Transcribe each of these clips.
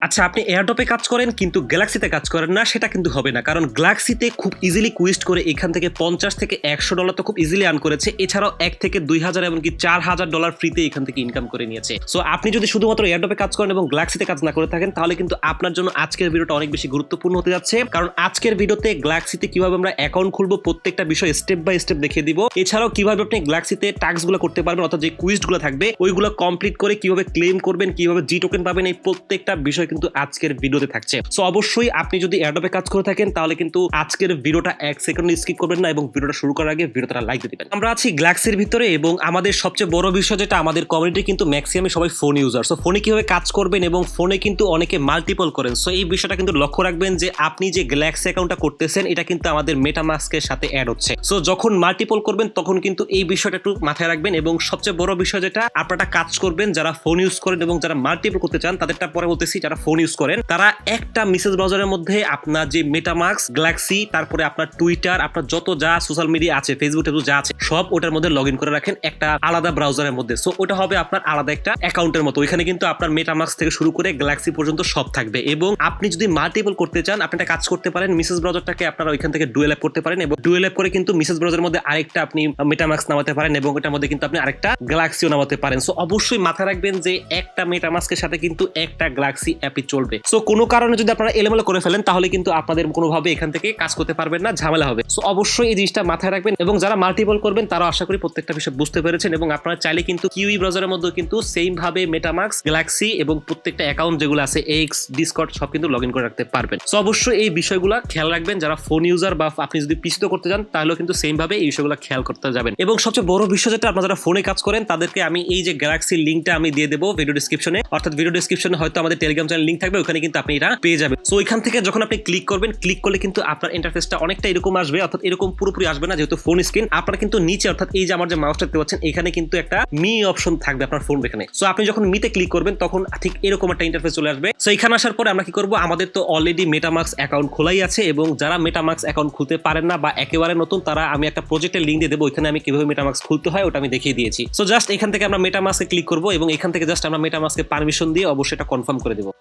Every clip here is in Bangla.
আচ্ছা, আপনি এয়ারড্রপে কাজ করেন কিন্তু গ্যালাক্সিতে কাজ করেন না, সেটা কিন্তু হবে না। কারণ গ্যালাক্সিতে খুব ইজিলি কুইস্ট করে এখান থেকে $50 থেকে $100 তো খুব ইজিলি আর্ন করেছে। এছাড়াও $1 থেকে $2,000 এমনকি $4,000 ফ্রিতে এখান থেকে ইনকাম করে নিয়েছে। সো আপনি যদি শুধুমাত্র এয়ারড্রপে কাজ করেন এবং গ্যালাক্সিতে কাজ না করে থাকেন, তাহলে কিন্তু আপনার জন্য আজকের ভিডিওটা অনেক বেশি গুরুত্বপূর্ণ হতে যাচ্ছে। কারণ আজকের ভিডিওতে গ্যালাক্সিতে কিভাবে আমরা অ্যাকাউন্ট খুলবো প্রত্যেকটা বিষয় স্টেপ বাই স্টেপ দেখিয়ে দিব। এছাড়াও কিভাবে আপনি গ্যালাক্সিতে টাস্কগুলো করতে পারবেন, অর্থাৎ যে কুইজগুলো থাকবে ওইগুলো কমপ্লিট করে কিভাবে ক্লেম করবেন, কিভাবে জি টোকেন পাবেন, এই প্রত্যেকটা বিষয় কিন্তু আজকের ভিডিওতে থাকছে। সো অবশ্যই আপনি যদি এয়ারড্রপে কাজ করে থাকেন তাহলে কিন্তু আজকের ভিডিওটা 1 সেকেন্ড স্কিপ করবেন না এবং ভিডিওটা শুরু করার আগে ভিডিওটা লাইক দিয়ে দিবেন। আমরা আছি গ্যালাক্সির ভিতরে এবং আমাদের সবচেয়ে বড় বিষয় যেটা, আমাদের কমিউনিটি কিন্তু ম্যাক্সিমাম সবাই ফোন ইউজার। সো ফোনে কিভাবে কাজ করবেন এবং ফোনে কিন্তু অনেকে মাল্টিপল করেন। সো এই বিষয়টা কিন্তু লক্ষ্য রাখবেন যে আপনি যে গ্যালাক্সি অ্যাকাউন্টটা করতেছেন এটা কিন্তু আমাদের মেটামাস্কের সাথে অ্যাড হচ্ছে। সো যখন মাল্টিপল করবেন তখন কিন্তু এই বিষয়টা একটু মাথায় রাখবেন। এবং সবচেয়ে বড় বিষয় যেটা, আপনারা কাজ করবেন যারা ফোন ইউজ করেন এবং যারা মাল্টিপল করতে চান তাদেরটা পরে বলতেছি, যারা ফোন ইউজ করেন তারা একটা মেসেজ ব্রাউজারের মধ্যে আপনার যে মেটামাস্ক, গ্যালাক্সি, তারপরে আপনার টুইটার, আপনার যত যা সোশ্যাল মিডিয়া আছে, ফেসবুক যা আছে সব ওটার মধ্যে লগ ইন করে রাখেন একটা আলাদা ব্রাউজারের মধ্যে। সো ওটা হবে আপনার আলাদা একটা অ্যাকাউন্টের মতো। ওইখানে কিন্তু আপনার মেটামাস্ক থেকে শুরু করে গ্যালাক্সি পর্যন্ত সব থাকবে। এবং আপনি যদি মাল্টিপল করতে চান আপনি একটা কাজ করতে পারেন, মেসেজ ব্রাউজারটাকে আপনারা ওইখান থেকে ডুয়েল অ্যাপ করতে পারেন এবং ডুয়েল অ্যাপ করে কিন্তু মেসেজ ব্রাউজারের মধ্যে আরেকটা আপনি মেটামাস্ক নামাতে পারেন এবং এটার মধ্যে কিন্তু আপনি আরেকটা গ্যালাক্সিও নামাতে পারেন। সো অবশ্যই মাথায় রাখবেন যে একটা মেটামাস্কের সাথে কিন্তু একটা গ্যালাক্সি অ্যাপই চলবে। সো কোনো কারণে যদি আপনারা এলোমেলো করে ফেলেন তাহলে কিন্তু আপনাদের কোনোভাবে এখান থেকে কাজ করতে পারবেন না, ঝামেলা হবে। সো অবশ্যই এই জিনিসটা মাথায় রাখবেন এবং যারা মাল্টিপল করবেন তারা আশা করি প্রত্যেকটা বিষয় বুঝতে পেরেছেন। এবং আপনারা চাইলে কিন্তু কিউই ব্রাউজারের মধ্যে কিন্তু সেম ভাবে মেটামাস্ক, গ্যালাক্সি এবং প্রত্যেকটা অ্যাকাউন্ট যেগুলো আছে, এক্স, ডিসকর্ড সব কিন্তু লগ ইন করে রাখতে পারবেন। সো অবশ্যই এই বিষয়গুলো খেয়াল রাখবেন। যারা ফোন ইউজার বা আপনি যদি পিসিতে করতে যান তাহলেও কিন্তু সেম ভাবে এই বিষয়গুলো খেয়াল করতে যাবেন। এবং সবচেয়ে বড় বিষয় যেটা, আপনারা যারা ফোনে কাজ করেন তাদেরকে আমি এই যে গ্যালাক্সির লিঙ্কটা আমি দিয়ে দেবো ভিডিও ডিসক্রিপশনে, অর্থাৎ ভিডিও ডিসক্রিপশনে হয়তো আমাদের টেলিগ্রাম চ্যানেল লিঙ্ক থাকবে, ওখানে কিন্তু আপনি এটা পেয়ে যাবেন। সো ওইখান থেকে যখন আপনি ক্লিক করবেন, ক্লিক করলে কিন্তু আপনার ইন্টারফেসটা অনেকটা এরকম আসবে, অর্থাৎ এরকম পুরোপুরি আসবে না যেহেতু ফোন স্ক্রিন। আপনারা কিন্তু নিচে, অর্থাৎ এই যে আমার যে মাউসটা দেখতে পাচ্ছেন এখানে কিন্তু একটা মি অপশন থাকবে আপনার ফোন এখানে। সো আপনি যখন মিতে ক্লিক করবেন তখন ঠিক এরকম একটা ইন্টারফেস চলে আসবে। সো এখানে আসার পরে আমরা কি করব, আমাদের তো অলরেডি মেটামাস্ক অ্যাকাউন্ট খোলাই আছে এবং যারা মেটামাস্ক অ্যাকাউন্ট খুলতে পারেন না বা একেবারে নতুন, তারা আমি একটা প্রজেক্টের লিঙ্ক দিয়ে দেবো, ওইখানে আমি কিভাবে মেটামাস্ক খুলতে হয় ওটা আমি দেখিয়ে দিয়েছি। সো জাস্ট এখান থেকে আমরা মেটামাস্কে ক্লিক করব এবং এখান থেকে জাস্ট আমরা মেটামাস্কে পারমিশন দিয়ে অবশ্যই এটা কনফার্ম করে দেবো।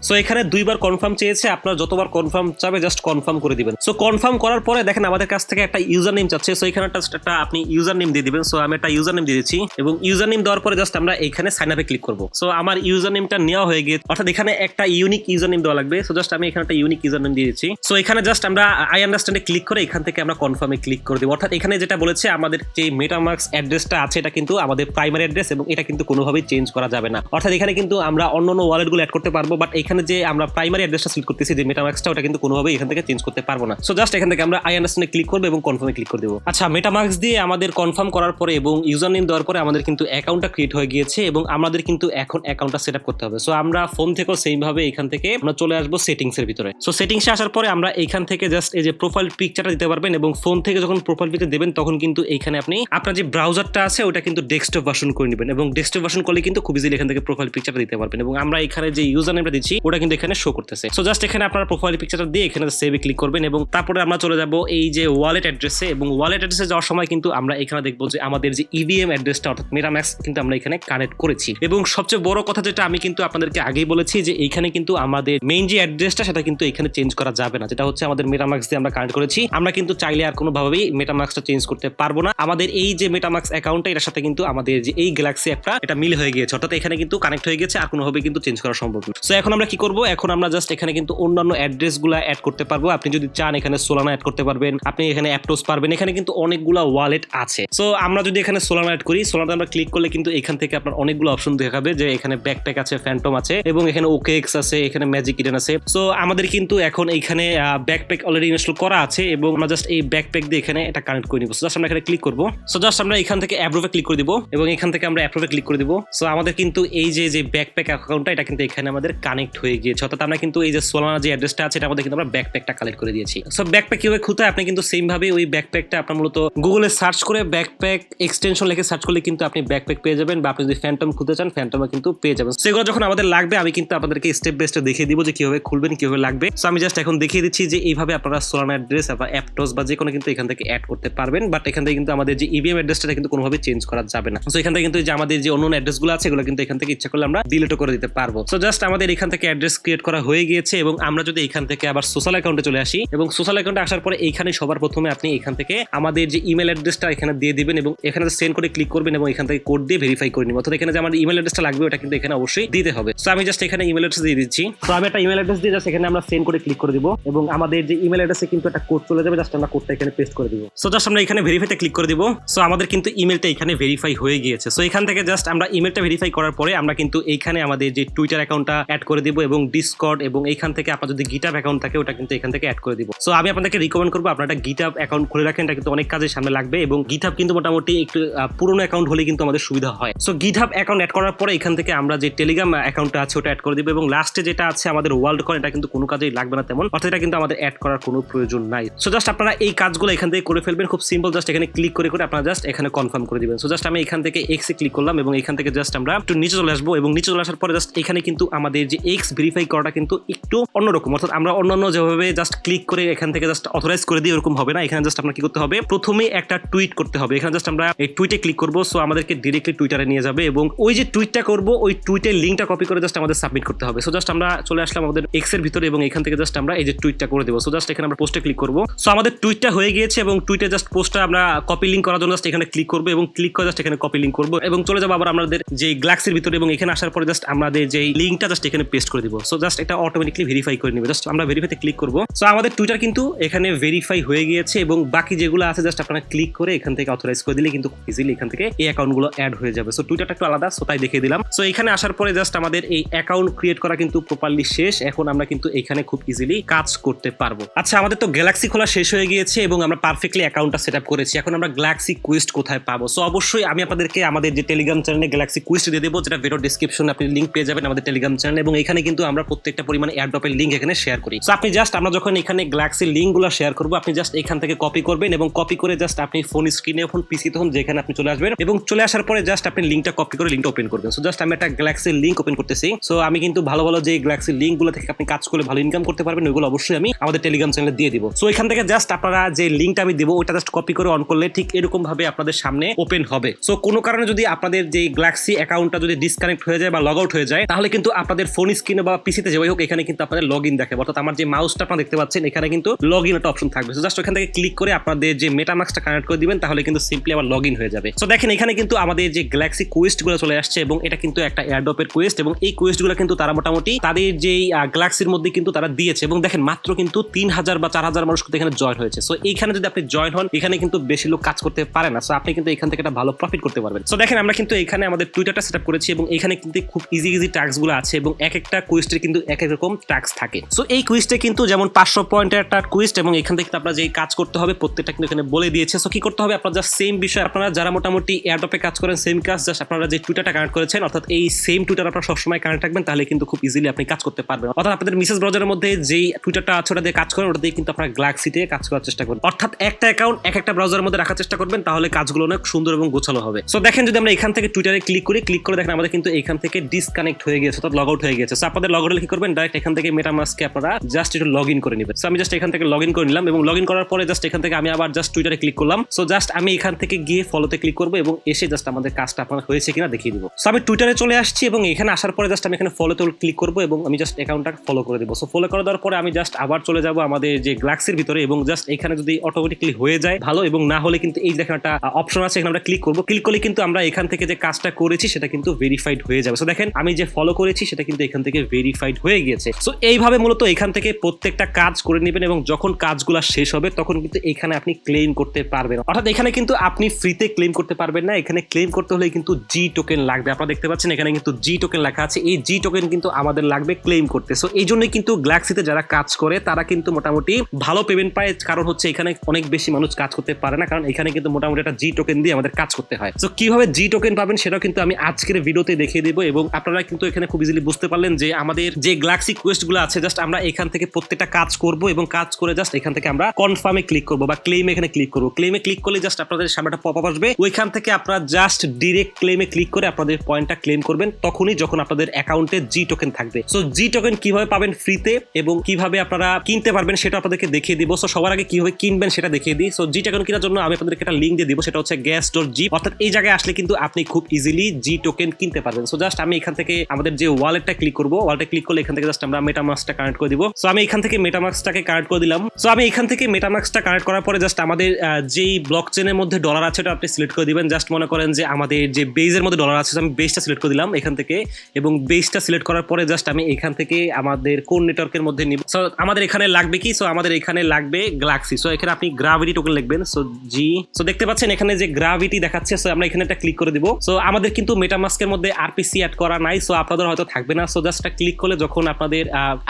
সো এখানে 2বার কনফার্ম চেয়েছে, আপনার যতবার কনফার্ম চাবে জাস্ট কনফার্ম করে দিবেন। সো কনফার্ম করার পরে দেখেন আমাদের কাছ থেকে একটা ইউজার নেম চাচ্ছে। সো এখানে একটা আপনি ইউজার নেম দিয়ে দিবেন। সো আমি একটা ইউজার নেম দিয়ে দিচ্ছি এবং ইউজার নেম দেওয়ার পরে জাস্ট আমরা এখানে সাইন আপে ক্লিক করব। সো আমার ইউজার নেমটা নেওয়া হয়ে গিয়েছে, অর্থাৎ এখানে একটা ইউনিক ইউজার নেম দেওয়া লাগবে। সো জাস্ট আমি এখানে একটা ইউনিক ইউজার নেম দিয়ে দিচ্ছি। সো এখানে জাস্ট আমরা আই আন্ডারস্ট্যান্ডে ক্লিক করে এখান থেকে আমরা কনফার্মে ক্লিক করে দেব। অর্থাৎ এখানে যেটা বলেছে, আমাদের যে মেটামাস্ক অ্যাড্রেসটা আছে এটা কিন্তু আমাদের প্রাইমারি অ্যাড্রেস এবং এটা কিন্তু কোনোভাবেই চেঞ্জ করা যাবে না। অর্থাৎ এখানে কিন্তু আমরা অন্যান্য ওয়ালেটগুলো অ্যাড করতে পারবো, বাট এখানে যে আমরা প্রাইমারি অ্যাড্রেসটা সিলেক্ট করতেছি যে মেটামাস্কটা, ওটা কিন্তু কোনোভাবেই এখান থেকে চেঞ্জ করতে পারবো না। সো জাস্ট এখান থেকে আমরা আই আন্ডারস্ট্যান্ডে ক্লিক করব এবং কনফার্মে ক্লিক করে দেব। আচ্ছা, মেটামাস্ক দিয়ে আমাদের কনফার্ম করার পরে এবং ইউজার নেম দেওয়ার পরে আমাদের কিন্তু অ্যাকাউন্টটা ক্রিয়েট হয়ে গিয়েছে এবং আমাদের কিন্তু এখন অ্যাকাউন্টটা সেটআপ করতে হবে। সো আমরা ফোন থেকেও সেম ভাবে এখান থেকে আমরা চলে আসবো সেটিংস এর ভিতরে। সো সেটিংসে আসার পরে আমরা এখান থেকে জাস্ট এই যে প্রোফাইল পিকচারটা দিতে পারবেন এবং ফোন থেকে যখন প্রোফাইল পিকচার দেবেন তখন কিন্তু এখানে আপনি আপনার যে ব্রাউজারটা আছে ওটা কিন্তু ডেস্কটপ ভার্সন করে নেবেন এবং ডেস্কটপ ভার্সন করলে কিন্তু খুব ইজিলি এখান থেকে প্রোফাইল পিকচারটা দিতে পারবেন এবং আমরা এখানে যে ইউজার নেমটা দিচ্ছি ওটা কিন্তু এখানে শো করতেছে। সো জাস্ট এখানে আপনার প্রোফাইল পিকচারটা দিয়ে এখানে সেভে ক্লিক করবেন এবং তারপরে আমরা চলে যাব এই যে ওয়ালেট অ্যাড্রেসে এবং ওয়ালেট অ্যাড্রেসে যাওয়ার সময় কিন্তু আমরা এখানে দেখবো যে আমাদের যে ইভিএম অ্যাড্রেসটা অর্থাৎ মেটামাস্ক কিন্তু আমরা এখানে কানেক্ট করেছি। এবং সবচেয়ে বড় কথা যেটা আমি কিন্তু আপনাদেরকে আগেই বলেছি যে এইখানে কিন্তু আমাদের মেইন যে অ্যাড্রেসটা সেটা কিন্তু এখানে চেঞ্জ করা যাবে না, যেটা হচ্ছে আমাদের মেটামাস্ক দিয়ে আমরা কানেক্ট করেছি। আমরা কিন্তু চাইলে আর কোনোভাবেই মেটামাস্কটা চেঞ্জ করতে পারবো না। আমাদের এই যে মেটামাস্ক অ্যাকাউন্টটা এটার সাথে কিন্তু আমাদের যে এই গ্যালাক্সি অ্যাপটা এটা মিল হয়ে গিয়েছে, অর্থাৎ এখানে কিন্তু কানেক্ট হয়ে গেছে, আর কোনোভাবে কিন্তু চেঞ্জ করা সম্ভব না। সো এখন আমরা কি করব, এখন আমরা জাস্ট এখানে কিন্তু অন্যান্য অ্যাড্রেসগুলো অ্যাড করতে পারবো। আপনি যদি চান এখানে সোলানা অ্যাড করতে পারবেন, আপনি এখানে অ্যাপটোস পারবেন, এখানে কিন্তু অনেকগুলো ওয়ালেট আছে। সো আমরা যদি এখানে সোলানা অ্যাড করি, সোলানাতে আমরা ক্লিক করলে কিন্তু এখান থেকে আপনার অনেকগুলো অপশন দেখাবে, যে এখানে ব্যাকপ্যাক আছে, ফ্যান্টম আছে এবং এখানে ওকেএক্স আছে, এখানে ম্যাজিক ইডেন আছে। সো আমাদের কিন্তু এখন এইখানে ব্যাকপ্যাক অলরেডি ইনস্টল করা আছে এবং আমরা জাস্ট এই ব্যাকপ্যাক দিয়ে এখানে এটা কানেক্ট করে নিব। সো জাস্ট আমরা এখানে ক্লিক করব। সো জাস্ট আমরা এখান থেকে অ্যাপ্রুভে ক্লিক করে দিব এবং এখান থেকে আমরা অ্যাপ্রুভে ক্লিক করে দিব। সো আমাদের কিন্তু এই যে ব্যাকপ্যাক অ্যাকাউন্টটা এটা কিন্তু এখানে আমাদের কানেক্ট হয়ে গিয়েছে, অর্থাৎ আমরা কিন্তু এই যে সোলানা যে অ্যাড্রেসটা আছে এটা আমাদের কিন্তু আমরা ব্যাকপ্যাকটা কালেক্ট করে দিয়েছি। সো ব্যাকপ্যাক কিভাবে খুলতে হয়, আপনি কিন্তু সেম ভাবে ওই ব্যাকপ্যাকটা আপনার মূলত গুগলে সার্চ করে ব্যাকপ্যাক এক্সটেনশন লিখে সার্চ করলে কিন্তু আপনি ব্যাকপ্যাক পেয়ে যাবেন, বা আপনি যদি ফ্যান্টম খুলতে চান ফ্যান্টমও কিন্তু পেয়ে যাবেন। সেগুলো যখন আমাদের লাগবে আমি কিন্তু আপনাদেরকে স্টেপ বাই স্টেপ দেখিয়ে দিব যে কিভাবে খুলবেন, কিভাবে লাগবে। সো আমি জাস্ট এখন দেখিয়ে দিচ্ছি যে এইভাবে আপনারা সোলানা অ্যাড্রেস বা অ্যাপটোস বা যে কোনো কিন্তু এখান থেকে অ্যাড করতে পারবেন, বাট এখান থেকে কিন্তু আমাদের যে ইভিএম অ্যাড্রেসটা কিন্তু কোনোভাবে চেঞ্জ করা যাবে না। সো এখান থেকে কিন্তু যে আমাদের যে অন্য অ্যাড্রেসগুলো আছে এগুলো কিন্তু এখান থেকে ইচ্ছা করলে আমরা ডিলিটও করে দিতে পারবো। সো জাস্ট আমাদের এখান থেকে অ্যাড্রেস ক্রিয়েট করা হয়ে গিয়েছে এবং আমরা যদি এখান থেকে আবার সোশ্যাল অ্যাকাউন্টে চলে আসি এবং সোশ্যাল অ্যাকাউন্টে আসার পরে এইখানে সবার প্রথমে আপনি এখান থেকে আমাদের যে ইমেল অ্যাড্রেসটা এখানে দিয়ে দিবেন এবং এখানে সেন্ড করে ক্লিক করবেন এবং এখান থেকে কোড দিয়ে ভেরিফাই করে নিবেন। অর্থাৎ এখানে যে আমার ইমেল অ্যাড্রেসটা লাগবে ওটা কিন্তু এখানে অবশ্যই দিতে হবে। সো আমি জাস্ট এখানে ইমেল অ্যাড্রেস দিয়ে দিচ্ছি। তো আমি একটা ইমেল অ্যাড্রেস দিয়ে জাস্ট এখানে আমরা সেন্ড করে ক্লিক করে দিব এবং আমাদের যে ইমেল অ্যাড্রেসে কিন্তু একটা কোড চলে যাবে, জাস্ট আমরা কোডটা এখানে পেস্ট করে দিব। সো জাস্ট আমরা এখানে ভেরিফাইতে ক্লিক করে দিব। সো আমাদের কিন্তু ইমেলটা এখানে ভেরিফাই হয়ে গিয়েছে। সো এখান থেকে জাস্ট আমরা ইমেলটা ভেরিফাই করার পরে আমরা কিন্তু এইখানে আমাদের যে টুইটার অ্যাকাউন্টটা অ্যাড করে দিব এবং ডিসকর্ড এবং এইখান থেকে আপনার যদি গিটহাব অ্যাকাউন্ট থাকে ওটা কিন্তু এখান থেকে অ্যাড করে দিব। সো আমি আপনাদেরকে রিকমেন্ড করবো আপনারা একটা গিটহাব অ্যাকাউন্ট খুলে রাখেন, এটা কিন্তু অনেক কাজে সামনে লাগবে এবং গিটহাব কিন্তু মোটামুটি একটু পুরনো অ্যাকাউন্ট হলে কিন্তু আমাদের সুবিধা হয়। সো গিটহাব অ্যাকাউন্ট অ্যাড করার পরে এখান থেকে আমরা যে টেলিগ্রাম অ্যাকাউন্টটা আছে ওটা অ্যাড করে দিব এবং লাস্টে যেটা আছে আমাদের ওয়ার্ল্ড কয়েন, এটা কিন্তু কোনো কাজেই লাগবে না তেমন, অর্থাৎ এটা কিন্তু আমাদের অ্যাড করার কোনো প্রয়োজন নাই। সো জাস্ট আপনারা এই কাজগুলো এখান থেকে করে ফেলবেন, খুব সিম্পল। জাস্ট এখানে ক্লিক করে আপনারা জাস্ট এখানে কনফার্ম করে দিবেন। সো জাস্ট আমি এখান থেকে এক্স এ ক্লিক করলাম এবং এখান থেকে জাস্ট আমরা একটু নিচে চলে আসবো এবং নিচে চলে আসার পরে জাস্ট এখানে কিন্তু আমাদের যে এক্স ভেরিফাই করাটা কিন্তু একটু অন্যরকম, অর্থাৎ আমরা অন্যান্য যেভাবে জাস্ট ক্লিক করে এখান থেকে জাস্ট অথরাইজ করে দিই এরকম হবে না। এখানে জাস্ট আপনার কি করতে হবে, প্রথমে একটা টুইট করতে হবে। এখানে জাস্ট আমরা এই টুইটে ক্লিক করবো। সো আমাদেরকে ডিরেক্টলি টুইটারে নিয়ে যাবে এবং ওই যে টুইটটা করবো ওই টুইটের লিঙ্কটা কপি করে জাস্ট আমাদের সাবমিট করতে হবে। সো জাস্ট আমরা চলে আসলাম আমাদের এক্স এর ভিতরে এবং এখান থেকে জাস্ট আমরা এই যে টুইটটা করে দেবো। সো জাস্ট এখানে আমরা পোস্টে ক্লিক করবো। সো আমাদের টুইটটা হয়ে গিয়েছে এবং টুইটে জাস্ট পোস্টটা আমরা কপি লিঙ্ক করার জন্য জাস্ট এখানে ক্লিক করবো এবং ক্লিক করে জাস্ট এখানে কপি লিঙ্ক করবো এবং চলে যাবো আবার আমাদের যে গ্যালাক্সির ভিতরে এবং এখানে আসার পরে জাস্ট আমাদের যে লিঙ্কটা জাস্ট এখানে পেস্ট করে দিব। সো জাস্ট এটা অটোমেটিকলি ভেরিফাই করে নেবে। জাস্ট আমরা ভেরিফাইতে ক্লিক করবো। সো আমাদের টুইটার কিন্তু এখানে ভেরিফাই হয়ে গিয়েছে এবং বাকি যেগুলো আছে জাস্ট আপনারা ক্লিক করে এখান থেকে অথরাইজ করে দিলে কিন্তু ইজিলি এখান থেকে এই অ্যাকাউন্টগুলো অ্যাড হয়ে যাবে। সো টুইটারটা একটু আলাদা, সো তাই দেখিয়ে দিলাম। সো এখানে আসার পরে জাস্ট আমাদের এই অ্যাকাউন্ট ক্রিয়েট করা কিন্তু প্রপারলি শেষ। এখন আমরা কিন্তু এখানে খুব ইজিলি কাজ করতে পারবো। আচ্ছা, আমাদের তো গ্যালাক্সি খোলা শেষ হয়ে গিয়েছে এবং আমরা পারফেক্টলি অ্যাকাউন্টটা সেট আপ করেছি। এখন আমরা গ্যালাক্সি কুইস্ট কোথায় পাবো? সো অবশ্যই আমি আপনাদেরকে আমাদের যে টেলিগ্রাম চ্যানেলে গ্যালাক্সি কুইস্ট দিয়ে দেবো, যেটা ভিডিও ডেসক্রিপশনে আপনি লিঙ্ক পেয়ে যাবেন আমাদের টেলিগ্রাম চ্যানেল এবং এখানে কিন্তু আমরা প্রত্যেকটা পরিমাণে এয়ারড্রপের লিঙ্ক এখানে শেয়ার করি। সো আপনি জাস্ট আমরা যখন এখানে গ্যালাক্সির লিঙ্কগুলো শেয়ার করবো আপনি জাস্ট এখান থেকে কপি করবেন এবং কপি করে জাস্ট আপনি ফোন স্ক্রিনে এখন পিসিতে হন যেখানে আপনি চলে আসবেন এবং চলে আসার পরে জাস্ট আপনি লিঙ্কটা কপি করে লিঙ্কটা ওপেন করবেন। সো জাস্ট আমি একটা গ্যালাক্সির লিঙ্ক ওপেন করতেছি। সো আমি কিন্তু ভালো ভালো যে গ্যালাক্সির লিঙ্কগুলো থেকে আপনি কাজ করলে ভালো ইনকাম করতে পারবেন ওইগুলো অবশ্যই আমি আমাদের টেলিগ্রাম চ্যানেলে দিয়ে দিব। সো এখান থেকে জাস্ট আপনারা যে লিঙ্কটা আমি দিব ওটা জাস্ট কপি করে অন করলে ঠিক এরকম ভাবে আপনাদের সামনে ওপেন হবে। সো কোনো কারণে যদি আপনাদের যে গ্যালাক্সি অ্যাকাউন্টটা যদি ডিসকানেক্ট হয়ে যায় বা লগ আউট হয়ে যায় তাহলে কিন্তু আপনাদের ফোন স্ক্রিনে বা পিসিতে যাই হোক এখানে কিন্তু আপনাদের লগ ইন দেখাবে, অর্থাৎ আমার যে মাউসটা আপনারা দেখতে পাচ্ছেন এখানে কিন্তু লগ ইন একটা অপশন থাকবে। সো জাস্ট ওখান থেকে ক্লিক করে আপনাদের যে মেটামাস্কটা কানেক্ট করে দিবেন তাহলে কিন্তু সিম্পলি আবার লগ ইন হয়ে যাবে। সো দেখেন এখানে কিন্তু আমাদের যে গ্যালাক্সি কুইস্ট গুলো চলে আসছে এবং এটা কিন্তু একটা এয়ারড্রপের কুইস্ট এবং এই কুইস্ট গুলো কিন্তু তারা মোটামুটি তাদের যেই গ্যালাক্সির মধ্যে কিন্তু তারা দিয়েছে এবং দেখেন মাত্র কিন্তু 3000 বা 4000 মানুষ কিন্তু এখানে জয়েন হয়েছে। সো এইখানে যদি আপনি জয়েন হন এখানে কিন্তু বেশি লোক কাজ করতে পারে না। সো আপনি কিন্তু এখান থেকে একটা ভালো প্রফিট করতে পারবেন। সো দেখেন আমরা কিন্তু এখানে আমাদের টুইটারটা সেট আপ করেছি এবং এখানে কিন্তু খুব ইজি টাস্ক গুলো আছে এবং এক একটা কুইস্টের কিন্তু এক এক রকম টাস্ক থাকে। সো এই কুইস্টে কিন্তু যেমন 500 পয়েন্টের একটা কুইস্ট এবং এখান থেকে আপনারা যেই কাজ করতে হবে প্রত্যেকটা কিন্তু এখানে বলে দিয়েছে। সো কি করতে হবে, আপনারা জাস্ট সেম বিষয় আপনারা যারা মোটামুটি এয়ারড্রপে কাজ করেন সেম কাজ জাস্ট আপনারা যে টুইটারটা কানেক্ট করেছেন অর্থাৎ এই সেম টুইটার আপনারা সবসময় কানেক্ট রাখবেন তাহলে কিন্তু খুব ইজিলি আপনি কাজ করতে পারবেন। অর্থাৎ আপনাদের মেসেজ ব্রাউজারের মধ্যে যেই টুইটারটা আছে ওটা দিয়ে কাজ করেন ওটা দিয়ে কিন্তু আপনারা গ্যালাক্সিতে কাজ করার চেষ্টা করবেন, অর্থাৎ একটা অ্যাকাউন্ট এক একটা ব্রাউজারের মধ্যে রাখার চেষ্টা করবেন তাহলে কাজগুলো অনেক সুন্দর এবং গোছালো হবে। সো দেখেন যদি আমরা এখান থেকে টুইটারে ক্লিক করে দেখেন আমাদের কিন্তু এখান থেকে ডিসকানেক্ট হয়ে গেছে অর্থাৎ লগ আউট হয়ে গেছে। সো আপনাদের লগ আউট কি করবেন, ডাইরেক্ট এখান থেকে মেটামাস্কে আপনারা জাস্ট একটু লগ ইন করে নেবেন। সো আমি জাস্ট এখান থেকে লগ ইন করে নিলাম এবং লগ ইন করার পরে জাস্ট এখান থেকে আমি আবার জাস্ট টুইটারে ক্লিক করলাম। সো জাস্ট আমি এখান থেকে গিয়ে ফলোতে ক্লিক করবো এবং এসে জাস্ট আমাদের কাজটা আপনার হয়েছে কিনা দেখিয়ে দিব। সো আমি টুইটারে চলে আসছি এবং এখানে আসার পরে জাস্ট আমি এখানে ফলোতে ক্লিক করবো এবং আমি জাস্ট অ্যাকাউন্টটা ফলো করে দেবো। সো ফলো করে দেওয়ার পরে আমি জাস্ট আবার চলে যাবো আমাদের যে গ্যালাক্সির ভিতরে এবং জাস্ট এখানে যদি অটোমেটিকলি হয়ে যায় ভালো এবং না হলে কিন্তু এই দেখেন একটা অপশন আছে এখানে আমরা ক্লিক করবো। ক্লিক করলে কিন্তু আমরা এখান থেকে যে কাজটা করেছি সেটা কিন্তু ভেরিফাইড হয়ে যাবে। সো দেখেন আমি যে ফলো করেছি সেটা কিন্তু এখান থেকে ভেরিফাইড হয়ে গিয়েছে। সো এইভাবে মূলত এখান থেকে প্রত্যেকটা কাজ করে নেবেন এবং যখন কাজগুলো শেষ হবে তখন কিন্তু এখানে আপনি ক্লেম করতে পারবেন। অর্থাৎ এখানে কিন্তু আপনি ফ্রিতে ক্লেম করতে পারবেন না, এখানে ক্লেম করতে হলে কিন্তু জি টোকেন লাগবে। আপনারা দেখতে পাচ্ছেন এখানে কিন্তু জি টোকেন লেখা আছে, এই জি টোকেন কিন্তু আমাদের লাগবে ক্লেম করতে। সো এই জন্যই কিন্তু গ্যালাক্সিতে যারা কাজ করে তারা কিন্তু মোটামুটি ভালো পেমেন্ট পায়, কারণ হচ্ছে এখানে অনেক বেশি মানুষ কাজ করতে পারে না, কারণ এখানে কিন্তু মোটামুটি একটা জি টোকেন দিয়ে আমাদের কাজ করতে হয়। সো কিভাবে জি টোকেন পাবেন সেটাও কিন্তু আমি আজকের ভিডিওতে দেখিয়ে দেবো এবং আপনারা কিন্তু এখানে খুব ইজিলি বুঝতে পারলেন যে আমাদের যে গ্যালাক্সি কোয়েস্ট গুলো আছে জাস্ট আমরা এখান থেকে প্রত্যেকটা কাজ করব এবং কাজ করে জাস্ট এখান থেকে আমরা কনফার্মে ক্লিক করব বা ক্লেমে এখানে ক্লিক করব। ক্লেমে ক্লিক করলে জাস্ট আপনাদের সামনে একটা পপআপ আসবে, ওইখান থেকে আপনারা জাস্ট ডিরেক্ট ক্লেমে ক্লিক করে আপনাদের পয়েন্টটা ক্লেম করবেন তখনই যখন আপনাদের অ্যাকাউন্টে জি টোকেন থাকবে। সো জি টোকেন কিভাবে পাবেন ফ্রিতে এবং কিভাবে আপনারা কিনতে পারবেন সেটা আপনাদেরকে দেখিয়ে দিব। সো সবার আগে কিভাবে কিনবেন সেটা দেখিয়ে দিই। সো জি টোকেন কেনার জন্য আমি আপনাদেরকে একটা লিঙ্ক দিয়ে দিব, সেটা হচ্ছে gas.g, অর্থাৎ এই জায়গায় আসলে কিন্তু আপনি খুব ইজিলি জি টোকেন কিনতে পারবেন। সো জাস্ট আমি এখান থেকে আমাদের যে ওয়ালেটটা ক্লিক করব করবো, ওয়ালেটে ক্লিক করলে এখান থেকে জাস্ট আমরা মেটামাস্কটা কানেক্ট করে দিব। সো আমি এখান থেকে মেটামাস্কটাকে কানেক্ট করে দিলাম। সো আমি এখান থেকে মেটামাস্কটা কানেক্ট করার পরে জাস্ট আমাদের যেই ব্লক চেনের মধ্যে ডলার আছে ওটা আপনি সিলেক্ট করে দিবেন। জাস্ট মনে করেন যে আমাদের যে বেজের মধ্যে ডলার আছে, আমি বেসটা সিলেক্ট করে দিলাম এখান থেকে, এবং বেসটা সিলেক্ট করার পরে জাস্ট আমি এখান থেকে আমাদের কোন নেটওয়ার্কের মধ্যে নিব। সো আমাদের এখানে লাগবে কি, সো আমাদের এখানে লাগবে গ্যালাক্সি। সো এখানে আপনি গ্রাভিটি টোকেন লিখবেন। সো জি, সো দেখতে পাচ্ছেন এখানে যে গ্রাভিটি দেখাচ্ছে। সো আমরা এখানে একটা ক্লিক করে দিব। সো আমাদের কিন্তু মেটামাস্কের মধ্যে আরপিসি অ্যাড করা নাই, সো আপনাদের হয়তো থাকবে না। সো জাস্ট ক্লিক করলে যখন আপনাদের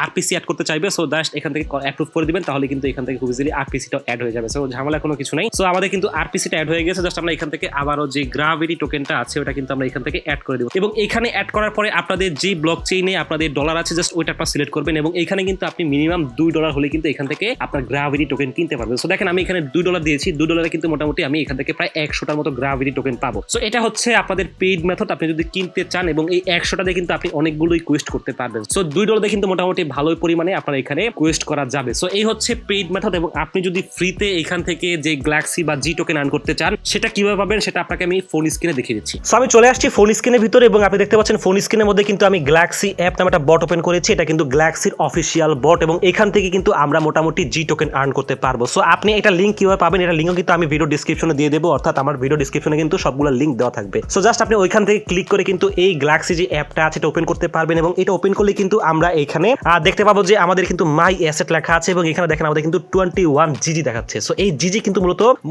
আরপিসি অ্যাড করতে চাইবে, সো জাস্ট এখান থেকে অ্যাপ্রুভ করে দিবেন, তাহলে কিন্তু এখান থেকে খুব ইজিলি আরপিসিটা অ্যাড হয়ে যাবে। সো ঝামেলা কোনো কিছু নাই। সো আমাদের কিন্তু আরপিসিটা অ্যাড হয়ে গেছে। জাস্ট আমরা এখান থেকে আবারও যে গ্রাভিটি টোকেনটা আছে ওটা কিন্তু আমরা এখান থেকে অ্যাড করে দেব, এবং এখানে অ্যাড করার পরে আপনাদের যে ব্লক চেইনে আপনাদের ডলার আছে জাস্ট ওইটা আপনারা সিলেক্ট করবেন, এবং এখানে কিন্তু আপনি মিনিমাম $2 হলে কিন্তু এখান থেকে আপনার গ্রাভিটি টোকেন কিনতে পারবেন। সো দেখেন আমি এখানে $2 দিয়েছি, $2 কিন্তু মোটামুটি আমি এখান থেকে প্রায় 100টার মতো গ্রাভিটি টোকেন পাবো। সো এটা হচ্ছে আপনাদের পেইড মেথড। আপনি যদি কিনতে চান, এবং এই 100টা দিয়ে কিন্তু আপনি অনেকগুলোই কোয়েস্ট করতে পারবেন। সো $2 দিয়ে কিন্তু মোটামুটি ভালোই পরিমাণে আপনার এখানে কোয়েস্ট করা যাবে। সো এই হচ্ছে পেইড মেথড, এবং আপনি যদি ফ্রিতে এখান থেকে যে গ্যালাক্সি বা জি টোকেন আর্ন করতে চান সেটা কিভাবে পাবেন সেটা আপনাকে আমি ফোন স্ক্রিনে দেখিয়ে দিচ্ছি। সো আমি চলে আসছি ফোন স্ক্রিনের ভিতরে, এবং আপনি দেখতে পাচ্ছেন ফোন স্ক্রিনের মধ্যে কিন্তু আমি গ্যালাক্সি অ্যাপ নামে একটা বট ওপেন করেছি। এটা কিন্তু গ্যালাক্সির অফিসিয়াল বট, এবং এখান থেকে কিন্তু আমরা মোটামুটি জি টোকেন আর্ন করতে পারবো। সো আপনি এটা লিঙ্ক কিভাবে পাবেন, এটা লিঙ্কও কিন্তু আমি ভিডিও ডিসক্রিপশনে দিয়ে দেবো, অর্থাৎ আমার ভিডিও ডিসক্রিপশনে কিন্তু সবগুলো লিঙ্ক দেওয়া থাকবে। সো জাস্ট আপনি ওইখান থেকে ক্লিক করে কিন্তু এই গ্যালাক্সি যে অ্যাপটা আছে এটা ওপেন করতে পারবেন, এবং এটা ওপেন করলে কিন্তু আমরা এখানে দেখতে পাবো যে আমাদের কিন্তু মাই অ্যাসেট লেখা আছে, এবং এখানে দেখেন আমাদের কিন্তু 21 জিজি দেখাচ্ছে। সো এই জিজি কিন্তু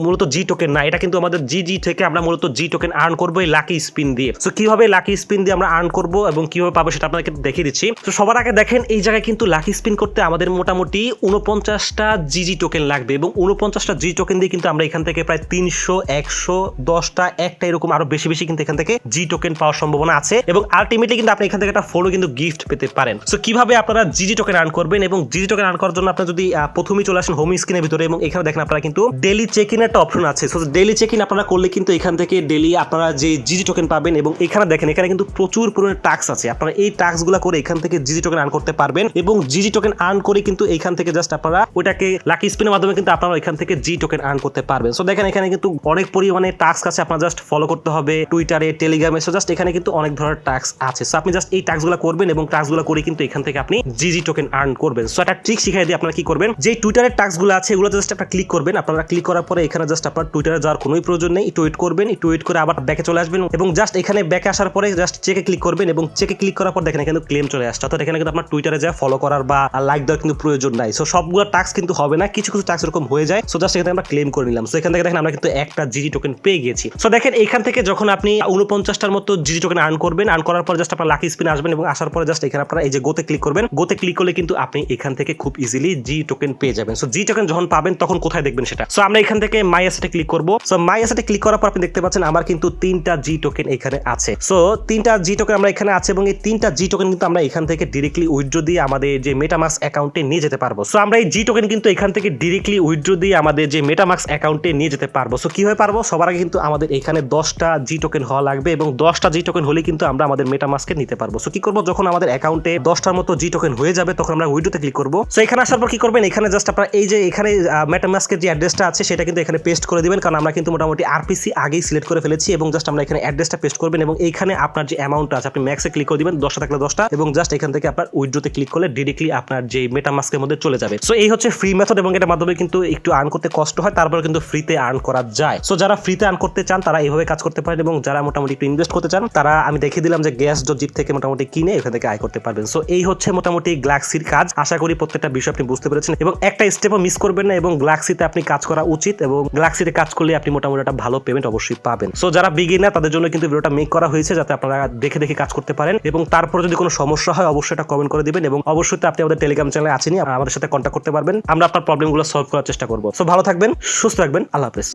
মূলত জি টোকেন না, এটা কিন্তু আমাদের জিজি থেকে আমরা মূলত জি টোকেন আর্ন করবো এই লাকি স্পিন দিয়ে। সো কিভাবে লাকি স্পিন দিয়ে আমরা আর্ন করবো এবং কিভাবে পাবো সেটা আপনাকে দেখিয়ে দিচ্ছি। তো সবার আগে দেখেন এই জায়গায় কিন্তু লাকি স্পিন করতে আমাদের মোটামুটি 49টা জিজি টোকেন লাগবে, এবং 49টা জি টোকেন দিয়ে কিন্তু আমরা এখান থেকে প্রায় 300, 100, 10টা, একটা এরকম আরো বেশি কিন্তু এখান থেকে জি টোকেন পাওয়ার সম্ভাবনা আছে, এবং আলটিমেটলি কিন্তু আপনি এখান থেকে একটা ফোনও কিন্তু গিফট পেতে পারেন। সো কিভাবে আপনারা জিজি টোকেন আর্ন করবেন, এবং জিজি টোকেন আর্ন করার জন্য আপনারা যদি প্রথমেই চলে আসেন হোম স্ক্রিনের ভিতরে, এবং এখানে দেখেন আপনারা কিন্তু ডেইলি চেক ইন একটা অপশন আছে। সো ডেইলি চেক ইন আপনারা করলে কিন্তু এখান থেকে ডেইলি আপনারা যে জিজি টোকেন পাবেন, এবং এখানে দেখেন এখানে কিন্তু প্রচুর পরিমাণে টাস্ক আছে। আপনারা এই টাস্কগুলো করে এখান থেকে জিজি টোকেন আর্ন করতে পারবেন, এবং জিজি টোকেন আর্ন করে কিন্তু এখান থেকে জাস্ট আপনারা ওইটাকে লাকি স্পিনের মাধ্যমে কিন্তু আপনারা এখান থেকে জি টোকেন আর্ন করতে পারবেন। সো দেখেন এখানে কিন্তু অনেক পরিমাণে টাস্ক আছে, আপনারা জাস্ট ফলো করতে হবে টুইটারে, টেলিগ্রামে। সো জাস্ট এখানে কিন্তু অনেক ধরনের টাস্ক আছে। সো আপনি জাস্ট এই টাস্কগুলো করবেন, এবং টাস্কগুলো করে কিন্তু এখান থেকে আপনি জিজি টোকেন আর্ন করবেন। সো একটা ট্রিক শিখাই দিয়ে আপনারা কি করবেন, যে টুইটারের টাস্কগুলো আছে এগুলো জাস্ট আপনারা ক্লিক করবেন। আপনারা ক্লিক করার পরে এখানে জাস্ট আপনার টুইটারে যাওয়ার কোনো প্রয়োজন নেই, একটু ওয়েট করবেন, একটু ওয়েট করে আবার ব্যাকে চলে আসবেন, এবং জাস্ট এখানে ব্যাকে আসার পরে জাস্ট চেকে ক্লিক করবেন, এবং চেকে ক্লিক করার পর দেখেন এখানে ক্লেম চলে আসছে। অর্থাৎ এখানে কিন্তু আপনার টুইটারে যা ফলো করার বা লাইক দেওয়ার কিন্তু প্রয়োজন নাই। সো সবগুলো টাস্ক কিন্তু হবে না, কিছু কিছু টাস্ক এরকম হয়ে যায়। সো জাস্ট এখানে আমরা ক্লেম করে নিলাম। সো এখান থেকে দেখেন আমরা কিন্তু একটা জিজি টোকেন পেয়ে গেছি। সো দেখেন এখান থেকে যখন আপনি 49টার মতো জিজি টোকেন আর্ন করবেন, আর্ন করার পর জাস্ট আপনার লাকি স্পিন আসবেন, এবং আসার পরে জাস্ট এখানে আপনারা এই যে গোতে ক্লিক করবেন। গোতে ক্লিক করলে কিন্তু আপনি এখান থেকে খুব ইজিলি জি টোকেন পেয়ে যাবেন। সো জি টোকেন যখন পাবেন তখন কোথায় দেখবেন সেটা। সো আমরা এখান থেকে মাই অ্যাসেটে ক্লিক করব। সো মাই অ্যাসেটে ক্লিক করার পর আপনি দেখতে পাচ্ছেন আমার কিন্তু 3টা জি টোকেন এখানে আছে। সো 3টা জি টোকেন আমরা এখানে আছে, এবং এই 3টা জি টোকেন কিন্তু আমরা এখান থেকে ডাইরেক্টলি উইথড্র দিয়ে আমাদের যে মেটামাস্ক অ্যাকাউন্টে নিয়ে যেতে পারবো। সো আমরা এই জি টোকেন কিন্তু এখান থেকে ডাইরেক্টলি উইথড্র দিয়ে আমাদের যে মেটামাস্ক অ্যাকাউন্টে নিয়ে যেতে পারবো। সো কিভাবে পারবো, সবার আগে কিন্তু আমাদের এখানে 10টা জি টোকেন হওয়া লাগবে, এবং 10টা জি টোকেন হলে কিন্তু আমরা আমাদের মেটামাস্কে নিতে পারবো। সো কি করবো, যখন আমাদের অ্যাকাউন্টে 10টার মতো জি টোকেন হয়ে যাবে তখন আমরা উইথড্রতে ক্লিক করবো। সো এখানে আসার পর কি করবেন, এখানে জাস্ট আপনারা এই যে এখানে মেটামাস্কের যে অ্যাড্রেসটা আছে সেটা কিন্তু এখানে পেস্ট করে দিবেন, কারণ আমরা কিন্তু মোটামুটি আরপিসি আগেই সিলেক্ট করে ফেলেছি, এবং জাস্ট আমরা এখানে অ্যাড্রেসটা পেস্ট করবেন, এবং এইখানে আপনার যে অ্যামাউন্ট আছে আপনি ম্যাক্সে ক্লিক করে দিবেন, 10টা থাকলে 10টা, এবং জাস্ট এখান থেকে আপনার উইথড্রতে ক্লিক করলে ডাইরেক্টলি আপনার যে মেটামাস্কের মধ্যে চলে যাবে। সো এই হচ্ছে ফ্রি মেথড, এবং এটার মাধ্যমে কিন্তু একটু আর্ন করতে কষ্ট হয়, তারপরে কিন্তু ফ্রিতে আর্ন করা যায়। সো যারা ফ্রিতে আর্ন করতে চান তারা এইভাবে কাজ করতে পারেন, এবং যারা মোটামুটি একটু ইনভেস্ট করতে চান তারা আমি দেখিয়ে দিলাম যে গ্যাস.জিপ থেকে মোটামুটি কিনে এখান থেকে আয় করতে পারবেন। সো এই হচ্ছে মোটামুটি গ্যালাক্সির কাজ। আশা করি প্রত্যেকটা বিষয় আপনি বুঝতে পেরেছেন, এবং একটা স্টেপও মিস করবেন না, এবং গ্যালাক্সিতে আপনি কাজ করা উচিত, এবং গ্যালাক্সিতে কাজ করলে আপনি মোটামুটি একটা ভালো পেমেন্ট অবশ্যই পাবেন। সো যারা বিগিনার তাদের জন্য কিন্তু ভিডিওটা মেক করা হয়েছে যাতে আপনারা দেখে দেখে কাজ করতে পারেন, এবং তারপরে যদি কোনো সমস্যা হয় অবশ্যই এটা কমেন্ট করে দিবেন, এবং অবশ্যই আপনি আমাদের টেলিগ্রাম চ্যানেলে আছেনই, আমাদের সাথে কন্ট্যাক্ট করতে পারবেন, আমরা আপনার প্রবলেমগুলো সলভ করার চেষ্টা করব। সো ভালো থাকবেন, সুস্থ থাকবেন, আল্লাহ হাফেজ।